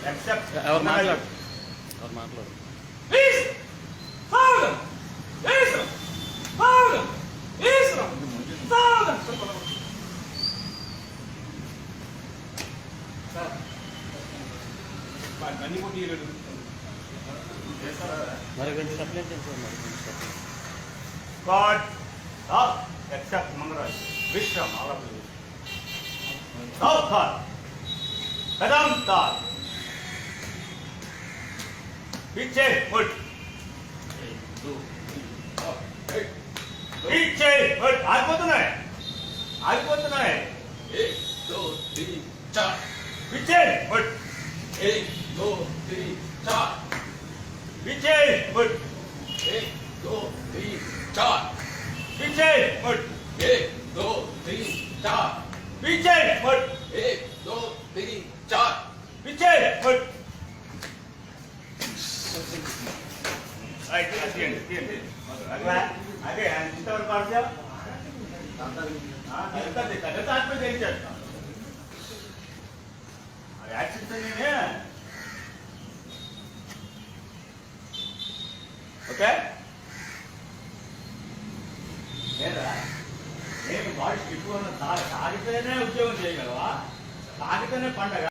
ఎవరు మాట్లాడు మరి కొంచెం సప్లై చేస్తారు God, thou except Mangaraj, Vishram, all of you. Thou Thar, Kadam Thar, Piche, Put, Piche, Put, Alpotunai, 1, 2, 3, 4, Piche, Put, 1, 2, 3, 4, Piche, Put, 1, 2, 3, 4, पीछे मुड़ 1, 2, 3, 4, पीछे मुड़ 1, 2, 3, 4, पीछे मुड़ अगला आगे इंटर कर दिया हाँ इंटर देखा तो आज में देख चलता अरे आज चिंता नहीं है ओके నేను వాడికి ఎక్కువ తాగితేనే ఉద్యోగం చేయగలవా తాగితేనే పండగ